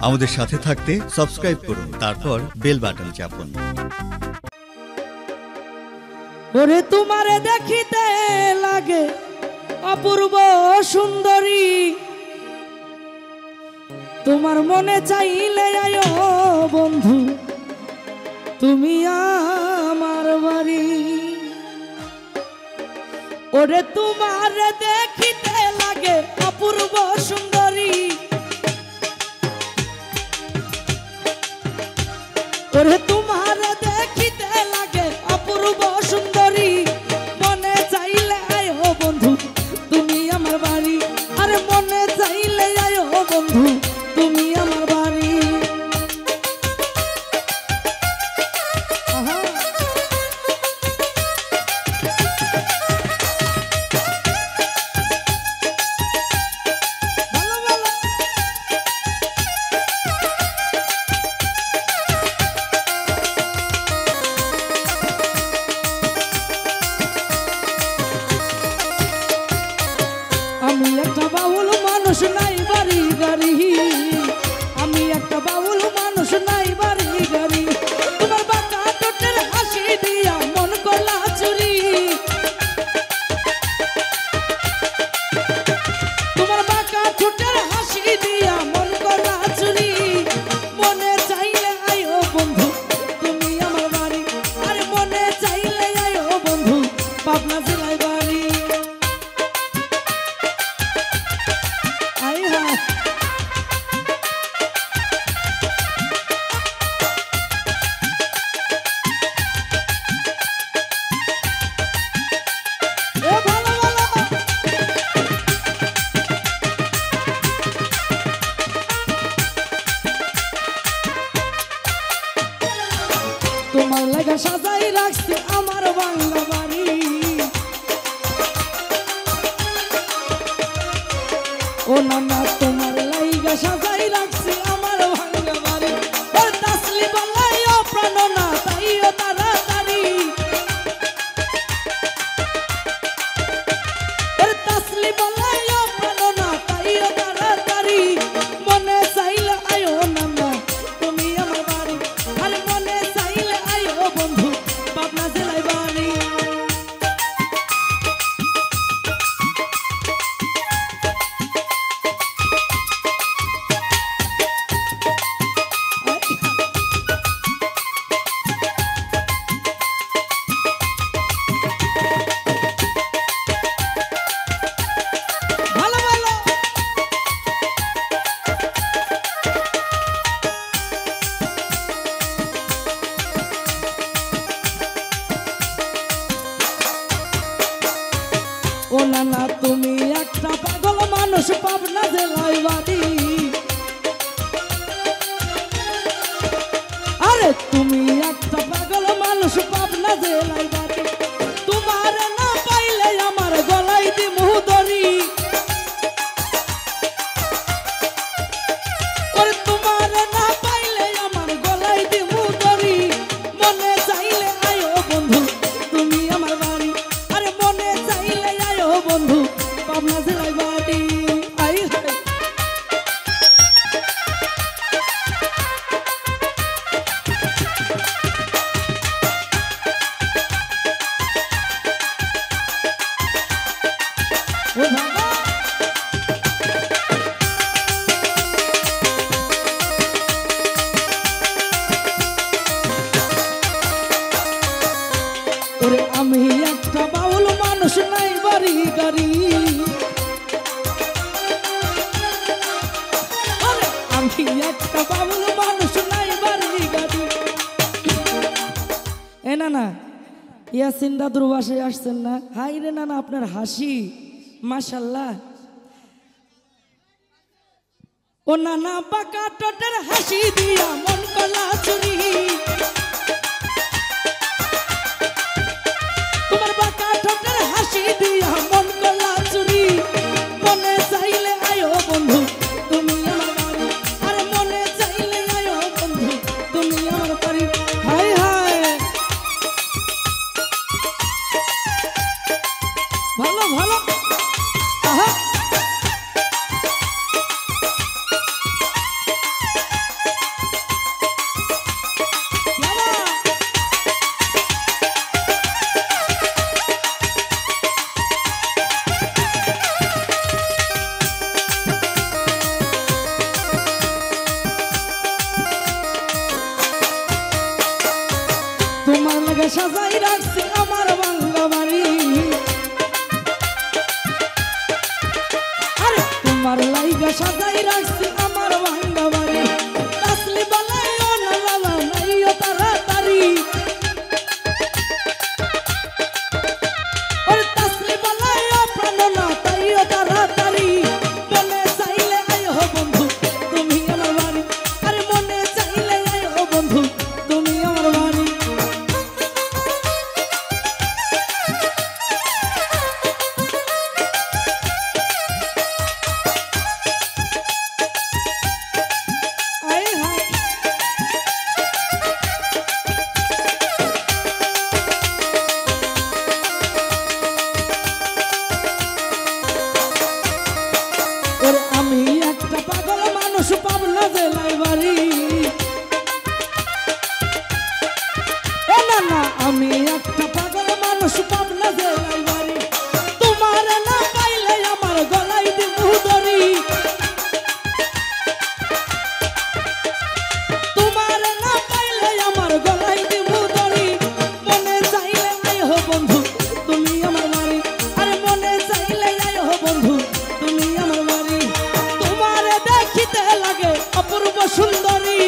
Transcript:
আমাদের সাথে থাকতে সাবস্ক্রাইব করুন, তারপর বেল বাটন চাপুন। ওরে তোমারে দেখিতে লাগে অপূর্ব সুন্দরী, তোমার মনে চাইলে আয়ো বন্ধু তুমি আমার বাড়ি। ওরে তোমারে দেখিতে লাগে অপূর্ব সুন্দরী, ওরে তোমারে দেখিতে লাগে অপূর্ব সুন্দরী, মনে চাইলে আয়ো বন্ধু তুমি আমার বাড়ি। আরে মনে চাইলে আয়ো বন্ধু তুমি আমার বাড়ি। আমি একটা বাউল মানুষ নাই বাড়ি গাড়ি, আমি একটা বাউল মানুষ নাই বাড়ি গাড়ি, তোমার বাঁকা ঠোঁটের হাসি দিয়া মন করলা চুরি, তোমার বাঁকা ঠোঁটের হাসি দিয়া মন করলা চুরি, মনে চাইলে আয়ো বন্ধু তুমি আমার বাড়ি। আরে মনে চাইলে আয়ো বন্ধু পাবনা জেলায় বাড়ি। তোমার লাগা সাজাই রাখছি আমার বাংলা বাড়ি, ও নানা তোমার লাগা সাজাই রাখছি আমার বাংলা বাড়ি। ও তাসলি বলাই ও প্রাণ না তাইও তাড়াতাড়ি, ও তাসলি বলাই ও প্রাণ না তাইও তাড়াতাড়ি, মনে চাইলে আয়ো নানা তুমি আমার বাড়ি। আরে মনে চাইলে আয়ো বন্ধু পাবনা জেলায় বাড়ি। ভালো ভালো ও নানা তুমি একটা পাগল মানুষ পাবনা জেলায় বাড়ি। আরে তুমি একটা পাগল মানুষ পাবনা জেলায় বাড়ি, তোমার না পাইলে আমার গলায় দিমু দড়ি, ওরে তোমার না পাইলে আমার গলায় দিমু দড়ি, মনে চাইলে আয়ো বন্ধু তুমি আমার বাড়ি। আরে মনে চাইলে আয়ো বন্ধু পাবনা জেলায় বাড়ি। আই হায় ও বাবা ওরে আমি একটা বাউল মানুষ নাই বাড়ি গাড়ি, আরে আমি একটা বাউল মানুষ নাই বাড়ি গাড়ি। এ না না ইয়াসিন দাদুর বাসায় আসছেন না? হাই রে নানা আপনার হাসি মাশাআল্লাহ। ও নানা বাঁকা ঠোঁটের হাসি দিয়া মন করলা চুরি, তোমার বাঁকা ঠোঁটের হাসি দিয়া মন করলা চুরি, মনে চাইলে আয়ো বন্ধু তুমি আমার বাড়ি। আরে মনে চাইলে আয়ো বন্ধু তুমি আমার বাড়ি। হায় হায় ভালো ভালো আহা তোমার লাইগা সাজাই রাখছি আমার ভাঙ্গা বাড়ি আসলি বলাই ও না লালা নাইও তাড়াতাড়ি ওরে তাসলি বলাই ও প্রাণ না তাইও তাড়াতাড়ি মনে চাইলে আইও বন্ধু তুমি আমার বাড়ি আরে মনে চাইলে আইও বন্ধু তুমি আমার বাড়ি আমি একটা পাগল মানুষ পাবনা জেলায় বাড়ি না না আমি একটা পাগল মানুষ পাবনা জেলায় বাড়ি তোমার না পাইলে আমার গলায় দিব দড়ি তোমার না পাইলে আমার গলায় দিব দড়ি মনে চাইলে আইও বন্ধু তুমি আমার বাড়ি আরে মনে চাইলে আইও বন্ধু তুমি আমার বাড়ি তোমারে দেখিতে লাগে অপূর্ব সুন্দরী